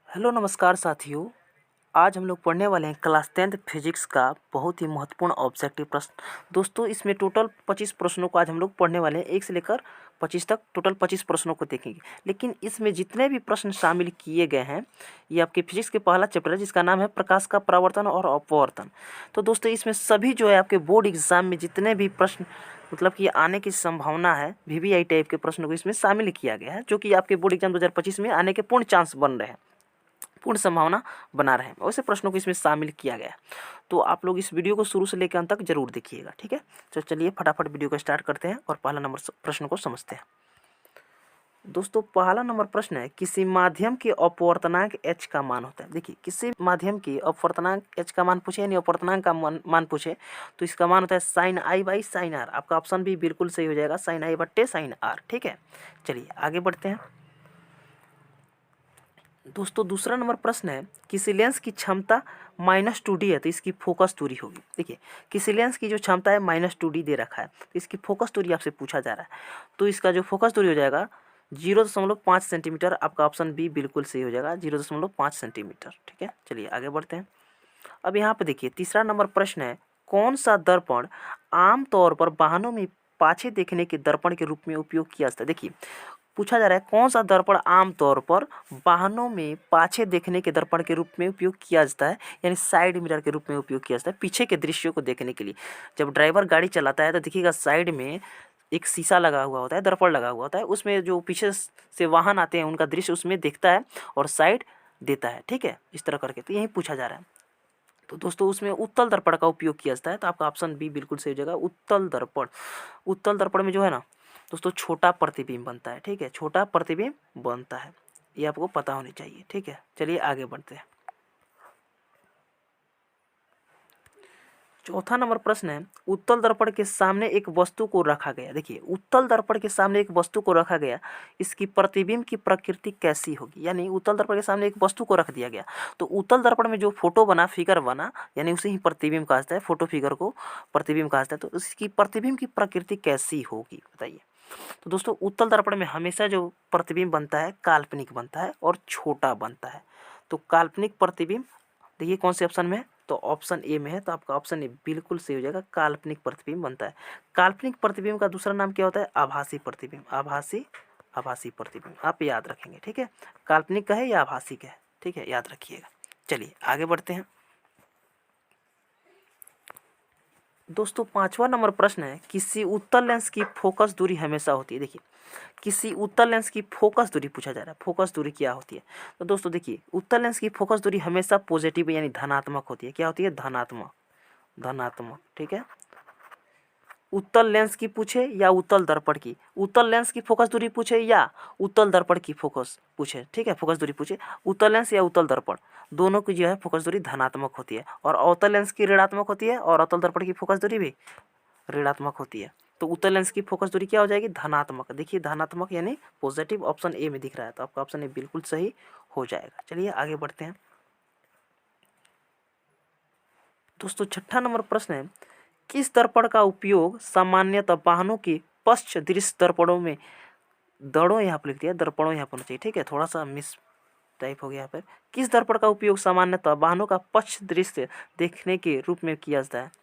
Hello नमस्कार साथियों। आज हम लोग पढ़ने वाले हैं क्लास 10th फिजिक्स का बहुत ही महत्वपूर्ण ऑब्जेक्टिव प्रश्न। दोस्तों इसमें टोटल 25 प्रश्नों को आज हम लोग पढ़ने वाले हैं, 1 से लेकर 25 तक टोटल 25 प्रश्नों को देखेंगे। लेकिन इसमें जितने भी प्रश्न शामिल किए गए हैं ये आपके फिजिक्स के पहला चैप्टर है जिसका नाम है प्रकाश का परावर्तन और अपवर्तन। तो दोस्तों इसमें सभी जो है आपके बोर्ड एग्जाम में जितने भी प्रश्न मतलब कि आने की संभावना है वीवीआई टाइप के प्रश्नों को इसमें शामिल किया गया है, जो कि आपके बोर्ड एग्जाम 2025 में आने के पूर्ण चांस बन रहे हैं, पूर्ण संभावना बना रहे हैं। वैसे प्रश्नों को इसमें शामिल किया गया है। तो आप लोग इस वीडियो को शुरू से लेकर अंत तक जरूर देखिएगा, ठीक है। तो चलिए फटाफट वीडियो को स्टार्ट करते हैं और पहला नंबर प्रश्न को समझते हैं। दोस्तों पहला नंबर प्रश्न है, किसी माध्यम के अपवर्तनांक h का मान होता है। देखिए किसी माध्यम की अपवर्तनांक h का मान पूछे यानी अपवर्तनांक का मान पूछे तो इसका मान होता है sine i by sine r। आपका ऑप्शन भी बिल्कुल सही हो जाएगा, साइन i बट्टे साइन r, ठीक है। चलिए आगे बढ़ते हैं। दोस्तों दूसरा नंबर प्रश्न है, किसी लेंस की क्षमता -2d है तो इसकी फोकस दूरी होगी। देखिए किसी लेंस की जो क्षमता है -2d दे रखा है तो इसकी फोकस दूरी आपसे पूछा जा रहा है, तो इसका जो फोकस दूरी हो जाएगा 0.5 सेंटीमीटर। आपका ऑप्शन बी बिल्कुल सही हो जाएगा, 0.5 सेंटीमीटर, ठीक है। चलिए आगे बढ़ते हैं। अब यहाँ पे देखिए तीसरा नंबर प्रश्न है, कौन सा दर्पण आमतौर पर वाहनों में पाछे देखने के दर्पण के रूप में उपयोग किया जाता है। देखिए पूछा जा रहा है कौन सा दर्पण आमतौर पर वाहनों में पाछे देखने के दर्पण के रूप में उपयोग किया जाता है, यानी साइड मिरर के रूप में उपयोग किया जाता है पीछे के दृश्यों को देखने के लिए। जब ड्राइवर गाड़ी चलाता है तो देखिएगा साइड में एक शीशा लगा हुआ होता है, दर्पण लगा हुआ होता है, उसमें जो पीछे से वाहन आते हैं उनका दृश्य उसमें देखता है और साइड देता है, ठीक है, इस तरह करके। तो यही पूछा जा रहा है। तो दोस्तों उसमें उत्तल दर्पण का उपयोग किया जाता है, तो आपका ऑप्शन बी बिल्कुल सही हो जाएगा, उत्तल दर्पण। उत्तल दर्पण में जो है ना दोस्तों छोटा प्रतिबिंब बनता है, ठीक है, छोटा प्रतिबिंब बनता है, ये आपको पता होनी चाहिए, ठीक है। चलिए आगे बढ़ते हैं। चौथा नंबर प्रश्न है, उत्तल दर्पण के सामने एक वस्तु को रखा गया। देखिए उत्तल दर्पण के सामने एक वस्तु को रखा गया, इसकी प्रतिबिंब की प्रकृति कैसी होगी। यानी उत्तल दर्पण के सामने एक वस्तु को रख दिया गया तो उत्तल दर्पण में जो फोटो बना, फिगर बना, यानी उसे ही प्रतिबिंब कहा जाता है, फोटो फिगर को प्रतिबिंब कहा जाता है। तो इसकी प्रतिबिंब की प्रकृति कैसी होगी बताइए। तो दोस्तों उत्तल दर्पण में हमेशा जो प्रतिबिंब बनता है काल्पनिक बनता है और छोटा बनता है। तो काल्पनिक प्रतिबिंब देखिए कौन से ऑप्शन में है, तो ऑप्शन ए में है, तो आपका ऑप्शन ए बिल्कुल सही हो जाएगा, काल्पनिक प्रतिबिंब बनता है। काल्पनिक प्रतिबिंब का दूसरा नाम क्या होता है, आभासी प्रतिबिंब। आभासी प्रतिबिंब आप याद रखेंगे, ठीक है। काल्पनिक का है या आभासी का है, ठीक है, याद रखिएगा। चलिए आगे बढ़ते हैं। दोस्तों पांचवा नंबर प्रश्न है, किसी उत्तल लेंस की फोकस दूरी हमेशा होती है। देखिए किसी उत्तल लेंस की फोकस दूरी पूछा जा रहा है, फोकस दूरी क्या होती है। तो दोस्तों देखिए उत्तल लेंस की फोकस दूरी हमेशा पॉजिटिव यानी धनात्मक होती है। क्या होती है, धनात्मक, धनात्मक, ठीक है। उत्तल लेंस की पूछे या उत्तल दर्पण की, उत्तल लेंस की फोकस दूरी पूछे या उत्तल दर्पण की फोकस पूछे, ठीक है, फोकस दूरी पूछे, उत्तल लेंस या उत्तल दर्पण दोनों की जो है फोकस दूरी धनात्मक होती है, और अवतल लेंस की ऋणात्मक होती है और अवतल दर्पण की फोकस दूरी भी ऋणात्मक होती है। तो उत्तल लेंस की फोकस दूरी क्या हो जाएगी, धनात्मक। देखिए धनात्मक यानी पॉजिटिव, ऑप्शन ए में दिख रहा है, तो आपका ऑप्शन ए बिल्कुल सही हो जाएगा। चलिए आगे बढ़ते हैं। दोस्तों छठा नंबर प्रश्न है, किस दर्पण का उपयोग सामान्यतः वाहनों के पश्च दृश्य दर्पणों में, दड़ों यहाँ पर लिख दिया, दर्पणों यहाँ पर होना चाहिए, ठीक है, थोड़ा सा मिस टाइप हो गया यहाँ पर। किस दर्पण का उपयोग सामान्यतः वाहनों का पश्च दृश्य देखने के रूप में किया जाता है।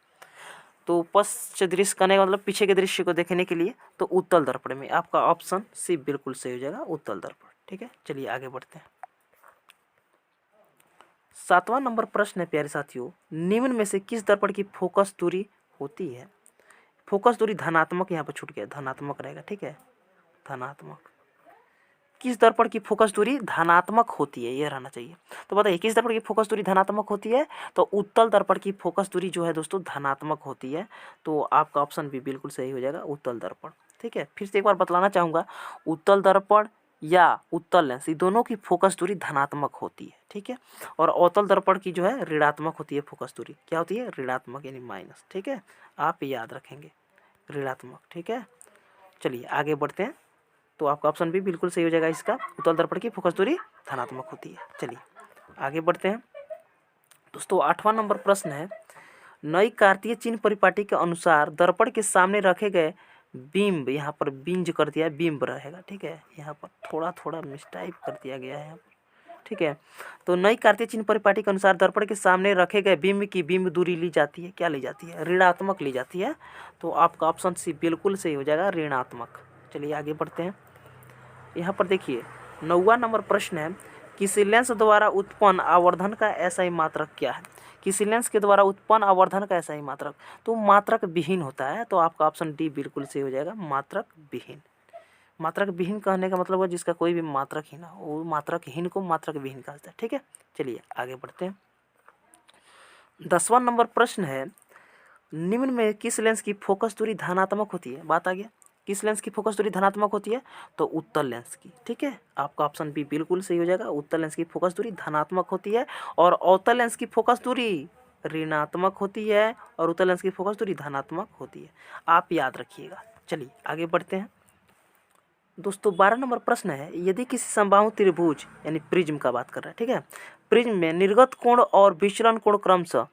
तो पश्च दृश्य करने का मतलब पीछे के दृश्य को देखने के लिए, तो उत्तल दर्पण में। आपका ऑप्शन सी बिल्कुल सही हो जाएगा, उत्तल दर्पण, ठीक है। चलिए आगे बढ़ते हैं। सातवां नंबर प्रश्न है प्यारे साथियों, निम्न में से किस दर्पण की फोकस दूरी होती है। फोकस दूरी धनात्मक, यहाँ पर छूट गया, धनात्मक रहेगा, ठीक है, धनात्मक। किस दर्पण की फोकस दूरी धनात्मक होती है, ये रहना चाहिए। तो बताइए किस दर्पण की फोकस दूरी धनात्मक होती है, तो उत्तल दर्पण की फोकस दूरी जो है दोस्तों धनात्मक होती है। तो आपका ऑप्शन भी बिल्कुल सही हो जाएगा, उत्तल दर्पण, ठीक है। फिर से एक बार बतलाना चाहूँगा, उत्तल दर्पण या उत्तल लेंस, ये दोनों की फोकस दूरी धनात्मक होती है, ठीक है। और अवतल दर्पण की जो है ऋणात्मक होती है फोकस दूरी। क्या होती है, ऋणात्मक यानी माइनस, ठीक है, आप याद रखेंगे, ऋणात्मक, ठीक है। चलिए आगे बढ़ते हैं। तो आपका ऑप्शन भी बिल्कुल सही हो जाएगा, इसका उत्तल दर्पण की फोकस दूरी धनात्मक होती है। चलिए आगे बढ़ते हैं। दोस्तों आठवां नंबर प्रश्न है, नई कार्तीय चिन्ह परिपाटी के अनुसार दर्पण के सामने रखे गए बिंब, यहाँ पर बिंज कर दिया है, बिंब रहेगा, ठीक है, यहाँ पर थोड़ा थोड़ा मिस्टाइप कर दिया गया है, ठीक है। तो नई कार्तीय चिन्ह परिपाटी के अनुसार दर्पण के सामने रखे गए बिंब की बिंब दूरी ली जाती है, क्या ली जाती है, ऋणात्मक ली जाती है। तो आपका ऑप्शन सी बिल्कुल सही हो जाएगा, ऋणात्मक। चलिए आगे बढ़ते हैं। यहाँ पर देखिए 9वां नंबर प्रश्न है, किसी लेंस द्वारा उत्पन्न आवर्धन का एसआई मात्रक क्या है। किसी लेंस के द्वारा उत्पन्न आवर्धन का एसआई मात्रक, तो मात्रक विहीन होता है। तो आपका ऑप्शन डी बिल्कुल सही हो जाएगा, मात्रक विहीन। मात्रक विहीन कहने का मतलब है जिसका कोई भी मात्रक ही ना हो, वो मात्रकहीन को मात्रक विहीन कहा जाता है। ठीक है, चलिए आगे बढ़ते हैं। 10वां नंबर प्रश्न है, निम्न में किस लेंस की फोकस दूरी धनात्मक होती है। बात आ गया, किस लेंस की फोकस दूरी धनात्मक होती है, तो उत्तल लेंस की। ठीक है, आपका ऑप्शन बी बिल्कुल सही हो जाएगा, उत्तल लेंस की फोकस दूरी धनात्मक होती है और अवतल लेंस की फोकस दूरी ऋणात्मक होती है और उत्तल लेंस की फोकस दूरी धनात्मक होती है, आप याद रखिएगा। चलिए आगे बढ़ते हैं दोस्तों। 12 नंबर प्रश्न है, यदि किसी समबाहु त्रिभुज यानी प्रिज्म का बात कर रहा है, ठीक है, प्रिज्म में निर्गत कोण और विचलन कोण क्रमशः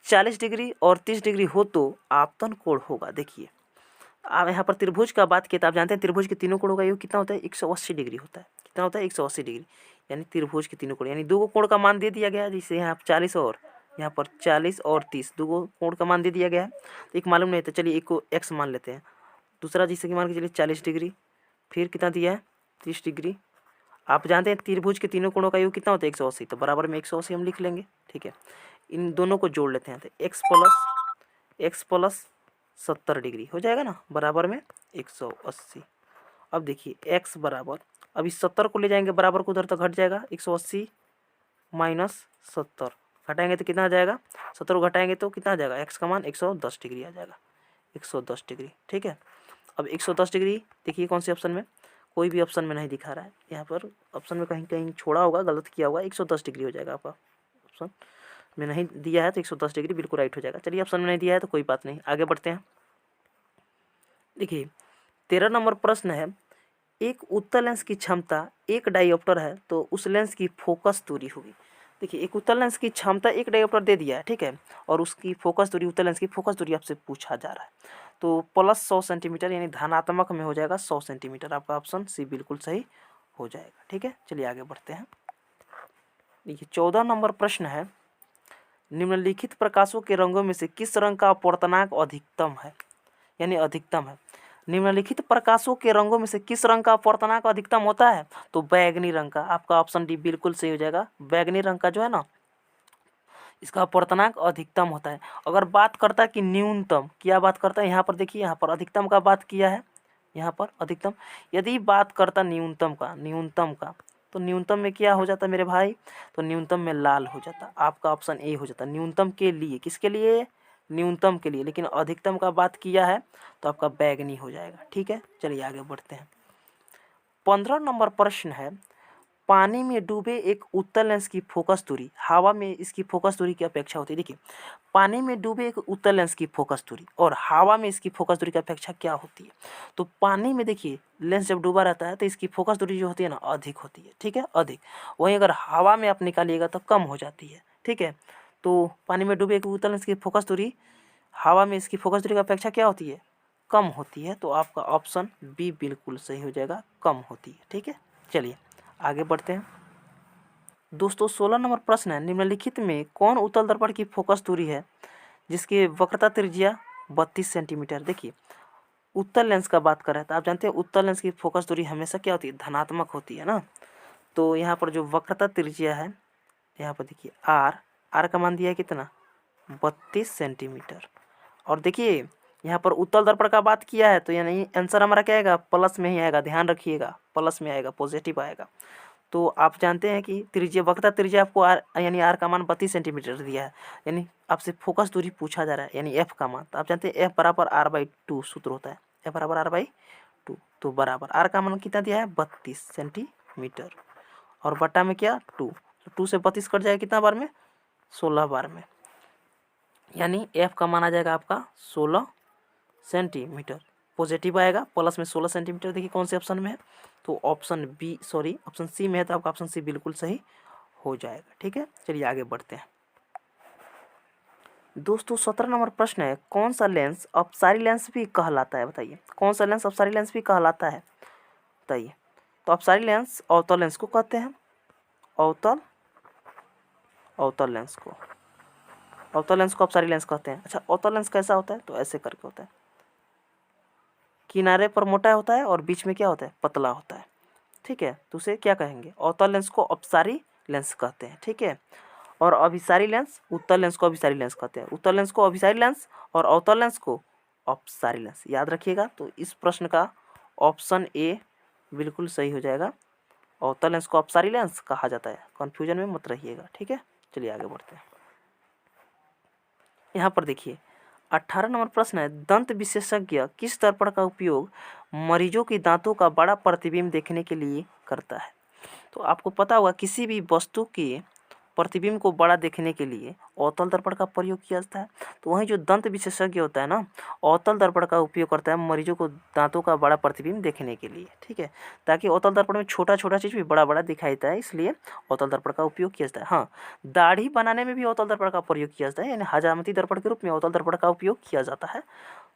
40 डिग्री और 30 डिग्री हो तो आपतन कोण होगा। देखिए आप यहाँ पर त्रिभुज का बात किया, तो आप जानते हैं त्रिभुज के तीनों कोणों का योग कितना होता है, 180 डिग्री होता है। कितना होता है, 180 डिग्री, यानी त्रिभुज के तीनों कोण, यानी दो कोण का मान दे दिया गया है, जिससे यहाँ 40 और यहाँ पर 40 और 30 दो कोण का मान दे दिया गया है। तो एक मालूम नहीं था, चलिए एक को x मान लेते हैं, दूसरा जिससे कि मान के चलिए 40 डिग्री, फिर कितना दिया है 30 डिग्री। आप जानते हैं त्रिभुज के तीनों कोणों का योग कितना होता है, 180, तो बराबर में 180 हम लिख लेंगे। ठीक है, इन दोनों को जोड़ लेते हैं, तो x प्लस 70 डिग्री हो जाएगा ना, बराबर में 180। अब देखिए x बराबर, अब इस 70 को ले जाएंगे बराबर को उधर तक घट जाएगा, 180 माइनस 70 घटाएंगे तो कितना आ जाएगा, 70 को घटाएंगे तो कितना आ जाएगा, x का मान 110 डिग्री आ जाएगा, 110 डिग्री। ठीक है, अब 110 डिग्री देखिए कौन से ऑप्शन में, कोई भी ऑप्शन में नहीं दिखा रहा है, यहाँ पर ऑप्शन में कहीं कहीं छोड़ा होगा, गलत किया होगा, 110 डिग्री हो जाएगा आपका। ऑप्शन में नहीं दिया है तो 110 डिग्री बिल्कुल राइट हो जाएगा। चलिए ऑप्शन में नहीं दिया है तो कोई बात नहीं, आगे बढ़ते हैं। देखिए 13 नंबर प्रश्न है, एक उत्तल लेंस की क्षमता एक डायोप्टर है तो उस लेंस की फोकस दूरी होगी। देखिए एक उत्तल लेंस की क्षमता एक डायोप्टर दे दिया है, ठीक है, और उसकी फोकस दूरी, उत्तल लेंस की फोकस दूरी आपसे पूछा जा रहा है, तो प्लस 100 सेंटीमीटर, यानी धनात्मक में हो जाएगा 100 सेंटीमीटर। आपका ऑप्शन सी बिल्कुल सही हो जाएगा। ठीक है, चलिए आगे बढ़ते हैं। देखिए 14 नंबर प्रश्न है, निम्नलिखित प्रकाशों के रंगों में से किस रंग का अपवर्तनांक अधिकतम है, यानी अधिकतम है। निम्नलिखित प्रकाशों के रंगों में से किस रंग का अपवर्तनांक अधिकतम होता है, तो बैगनी रंग का। आपका ऑप्शन डी बिल्कुल सही हो जाएगा, बैगनी रंग का जो है ना, इसका अपवर्तनांक अधिकतम होता है। अगर बात करता है कि न्यूनतम, क्या बात करता है, यहाँ पर देखिए, यहाँ पर अधिकतम का बात किया है, यहाँ पर अधिकतम। यदि बात करता न्यूनतम का, तो न्यूनतम में क्या हो जाता मेरे भाई, तो न्यूनतम में लाल हो जाता। आपका ऑप्शन ए हो जाता, न्यूनतम के लिए, किसके लिए, न्यूनतम के लिए। लेकिन अधिकतम का बात किया है तो आपका बैगनी हो जाएगा। ठीक है, चलिए आगे बढ़ते हैं। 15 नंबर प्रश्न है, पानी में डूबे एक उत्तल लेंस की फोकस दूरी हवा में इसकी फोकस दूरी की अपेक्षा होती है। देखिए पानी में डूबे एक उत्तल लेंस की फोकस दूरी और हवा में इसकी फोकस दूरी की अपेक्षा क्या होती है। तो पानी में देखिए लेंस जब डूबा रहता है तो इसकी फोकस दूरी जो होती है ना, अधिक होती है। ठीक है, अधिक। वहीं अगर हवा में आप निकालिएगा तो कम हो जाती है। ठीक है, तो पानी में डूबे एक उत्तल लेंस की फोकस दूरी हवा में इसकी फोकस दूरी की अपेक्षा क्या होती है, कम होती है। तो आपका ऑप्शन बी बिल्कुल सही हो जाएगा, कम होती है। ठीक है, चलिए आगे बढ़ते हैं दोस्तों। 16 नंबर प्रश्न है, निम्नलिखित में कौन उत्तल दर्पण की फोकस दूरी है जिसकी वक्रता त्रिज्या 32 सेंटीमीटर। देखिए उत्तल लेंस का बात कर रहे हैं तो आप जानते हैं उत्तल लेंस की फोकस दूरी हमेशा क्या होती है, धनात्मक होती है ना। तो यहाँ पर जो वक्रता त्रिज्या है, यहाँ पर देखिए आर का मान दिया है कितना, 32 सेंटीमीटर। और देखिए यहाँ पर उत्तल दर्पण का बात किया है तो यानी आंसर हमारा क्या आएगा, प्लस में ही आएगा, ध्यान रखिएगा, प्लस में आएगा, पॉजिटिव आएगा। तो आप जानते हैं कि त्रिज्या, वक्रता त्रिज्या आपको आर यानी आर का मान 32 सेंटीमीटर दिया है, यानी आपसे फोकस दूरी पूछा जा रहा है, यानी एफ का मान। तो आप जानते हैं एफ बराबर r/2 सूत्र होता है, एफ बराबर r/2। तो बराबर आर का मान कितना दिया है, 32 सेंटीमीटर, और बटा में क्या 2, तो 2 से 32 कट जाएगा कितना बार में, 16 बार में, यानी एफ का मान आ जाएगा आपका 16 सेंटीमीटर। पॉजिटिव आएगा, प्लस में 16 सेंटीमीटर। देखिए कौन से ऑप्शन में है, तो ऑप्शन सी में है, तो आपका ऑप्शन सी बिल्कुल सही हो जाएगा। ठीक है, चलिए आगे बढ़ते हैं दोस्तों। 17 नंबर प्रश्न है, कौन सा लेंस अपसारी लेंस भी कहलाता है, बताइए कौन सा लेंस अपसारी लेंस भी कहलाता है, बताइए। तो अपसारी लेंस अवतल लेंस को कहते हैं अवतल लेंस को अपसारी लेंस कहते हैं। अच्छा, अवतल लेंस कैसा होता है? तो ऐसे करके होता है, किनारे पर मोटा होता है और बीच में क्या होता है? पतला होता है। ठीक है, तो उसे क्या कहेंगे? अवतल लेंस को अपसारी लेंस कहते हैं। ठीक है, और अभिसारी लेंस, उत्तल लेंस को अभिसारी लेंस कहते हैं। उत्तल लेंस को अभिसारी लेंस और अवतल लेंस को अपसारी लेंस, याद रखिएगा। तो इस प्रश्न का ऑप्शन ए बिल्कुल सही हो जाएगा। अवतल लेंस को अपसारी लेंस कहा जाता है, कन्फ्यूजन में मत रहिएगा। ठीक है, चलिए आगे बढ़ते हैं। यहाँ पर देखिए 18 नंबर प्रश्न है, दंत विशेषज्ञ किस दर्पण का उपयोग मरीजों के दांतों का बड़ा प्रतिबिंब देखने के लिए करता है? तो आपको पता होगा किसी भी वस्तु के प्रतिबिंब को बड़ा देखने के लिए अवतल दर्पण का प्रयोग किया जाता है। तो वहीं जो दंत विशेषज्ञ होता है ना, अवतल दर्पण का उपयोग करता है मरीजों को दांतों का बड़ा प्रतिबिंब देखने के लिए। ठीक है, ताकि अवतल दर्पण में छोटा छोटा चीज़ भी बड़ा बड़ा दिखाई देता है, इसलिए अवतल दर्पण का उपयोग किया जाता है। हाँ, दाढ़ी बनाने में भी अवतल दर्पण का प्रयोग किया जाता है, यानी हजामती दर्पण के रूप में अवतल दर्पण का उपयोग किया जाता है।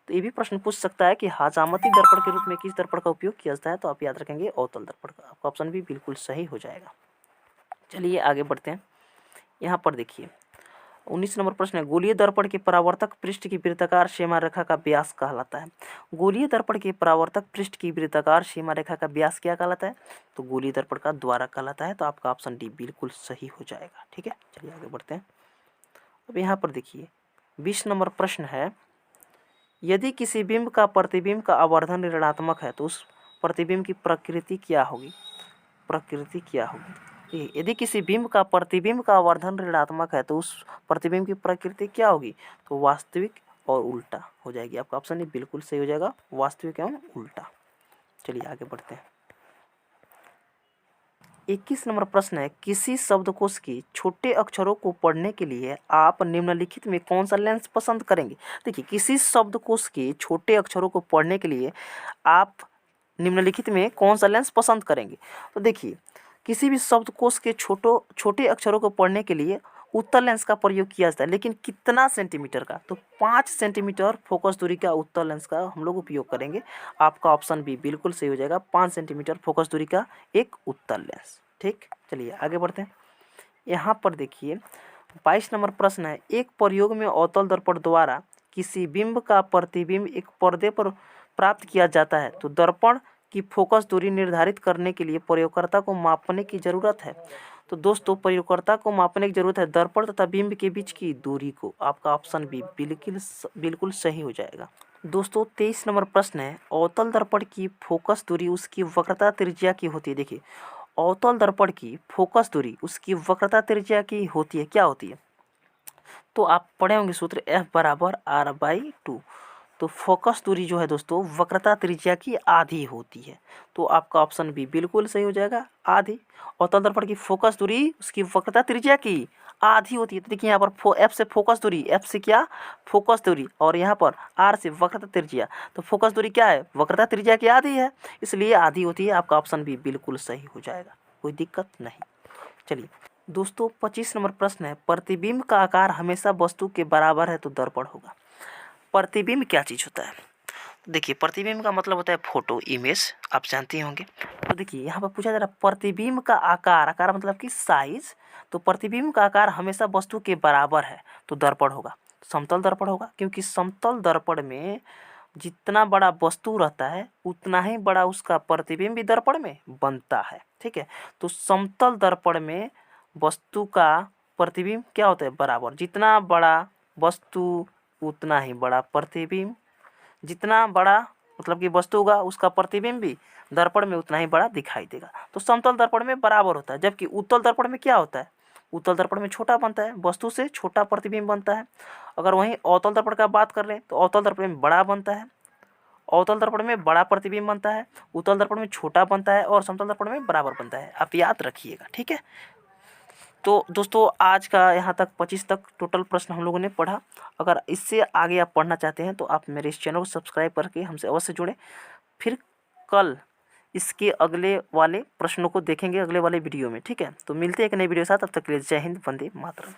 तो ये भी प्रश्न पूछ सकता है कि हजामती दर्पण के रूप में किस दर्पण का उपयोग किया जाता है? तो आप याद रखेंगे अवतल दर्पण का। आपका ऑप्शन भी बिल्कुल सही हो जाएगा। चलिए आगे बढ़ते हैं। यहाँ पर देखिए 19 नंबर प्रश्न है, गोलीय दर्पण के परावर्तक पृष्ठ की वृत्ताकार सीमा रेखा का व्यास कहलाता है। गोलीय दर्पण के परावर्तक पृष्ठ की वृत्ताकार सीमा रेखा का व्यास क्या कहलाता है? तो गोलीय दर्पण का द्वारा कहलाता है। तो आपका ऑप्शन डी बिल्कुल सही हो जाएगा। ठीक है, चलिए आगे बढ़ते हैं। अब यहाँ पर देखिए 20 नंबर प्रश्न है, यदि किसी बिंब का प्रतिबिंब का आवर्धन ऋणात्मक है तो उस प्रतिबिंब की प्रकृति क्या होगी? प्रकृति क्या होगी? यदि किसी बिंब का प्रतिबिंब का आवर्धन ऋणात्मक है तो उस प्रतिबिंब की प्रकृति क्या होगी? तो वास्तविक और उल्टा हो जाएगी। आपका ऑप्शन बिल्कुल सही हो जाएगा, वास्तविक एवं उल्टा। चलिए आगे बढ़ते हैं। 21 नंबर प्रश्न है, किसी शब्दकोश के छोटे अक्षरों को पढ़ने के लिए आप निम्नलिखित में कौन सा लेंस पसंद करेंगे? देखिए, किसी शब्दकोश के छोटे अक्षरों को पढ़ने के लिए आप निम्नलिखित में कौन सा लेंस पसंद करेंगे? तो देखिए, किसी भी शब्दकोश के छोटे अक्षरों को पढ़ने के लिए उत्तल लेंस का प्रयोग किया जाता है, लेकिन कितना सेंटीमीटर का? तो 5 सेंटीमीटर फोकस दूरी का उत्तल लेंस का हम लोग उपयोग करेंगे। आपका ऑप्शन बी बिल्कुल सही हो जाएगा, 5 सेंटीमीटर फोकस दूरी का एक उत्तल लेंस। ठीक, चलिए आगे बढ़ते हैं। यहाँ पर देखिए 22 नंबर प्रश्न है, एक प्रयोग में अवतल दर्पण द्वारा किसी बिंब का प्रतिबिंब एक पर्दे पर प्राप्त किया जाता है तो दर्पण की फोकस दूरी निर्धारित करने के लिए प्रयोगकर्ता को मापने की जरूरत है। तो दोस्तों, प्रयोगकर्ता को मापने की जरूरत है दर्पण तथा बिंब के बीच की दूरी को। आपका ऑप्शन बी बिल्कुल सही हो जाएगा। दोस्तों 23 नंबर प्रश्न है, अवतल दर्पण की फोकस दूरी उसकी वक्रता त्रिज्या की होती है। देखिए, अवतल दर्पण की फोकस दूरी उसकी वक्रता त्रिज्या की होती है। क्या होती है? तो आप पढ़े होंगे सूत्र F=R/2। तो फोकस दूरी जो है दोस्तों वक्रता त्रिज्या की आधी होती है। तो आपका ऑप्शन बी बिल्कुल सही हो जाएगा, आधी। अवतल दर्पण की फोकस दूरी उसकी वक्रता त्रिज्या की आधी होती है। तो देखिए यहाँ पर एफ से फोकस दूरी, एफ से क्या? फोकस दूरी, और यहाँ पर आर से वक्रता त्रिज्या। तो फोकस दूरी क्या है? वक्रता त्रिज्या की आधी है, इसलिए आधी होती है। आपका ऑप्शन बी बिल्कुल सही हो जाएगा, कोई दिक्कत नहीं। चलिए दोस्तों 25 नंबर प्रश्न है, प्रतिबिंब का आकार हमेशा वस्तु के बराबर है तो दर्पण होगा। प्रतिबिंब क्या चीज़ होता है? देखिए, प्रतिबिंब का मतलब होता है फोटो, इमेज, आप जानते होंगे। तो देखिए यहाँ पर पूछा जा रहा है प्रतिबिंब का आकार, आकार मतलब कि साइज। तो प्रतिबिंब का आकार हमेशा वस्तु के बराबर है तो दर्पण होगा, समतल दर्पण होगा, क्योंकि समतल दर्पण में जितना बड़ा वस्तु रहता है उतना ही बड़ा उसका प्रतिबिंब भी दर्पण में बनता है। ठीक है, तो समतल दर्पण में वस्तु का प्रतिबिंब क्या होता है? बराबर। जितना बड़ा वस्तु उतना ही बड़ा प्रतिबिंब, जितना बड़ा मतलब कि वस्तु होगा उसका प्रतिबिंब भी दर्पण में उतना ही बड़ा दिखाई देगा। तो समतल दर्पण में बराबर होता है, जबकि उत्तल दर्पण में क्या होता है? उत्तल दर्पण में छोटा बनता है, वस्तु से छोटा प्रतिबिंब बनता है। अगर वहीं अवतल दर्पण का बात कर लें तो अवतल दर्पण में बड़ा बनता है, अवतल दर्पण में बड़ा प्रतिबिंब बनता है, उत्तल दर्पण में छोटा बनता है, और समतल दर्पण में बराबर बनता है। आप याद रखिएगा। ठीक है, तो दोस्तों आज का यहाँ तक 25 तक टोटल प्रश्न हम लोगों ने पढ़ा। अगर इससे आगे आप पढ़ना चाहते हैं तो आप मेरे इस चैनल को सब्सक्राइब करके हमसे अवश्य जुड़ें। फिर कल इसके अगले वाले प्रश्नों को देखेंगे अगले वाले वीडियो में। ठीक है, तो मिलते हैं एक नई वीडियो के साथ, तब तक के लिए जय हिंद, वंदे मातरम।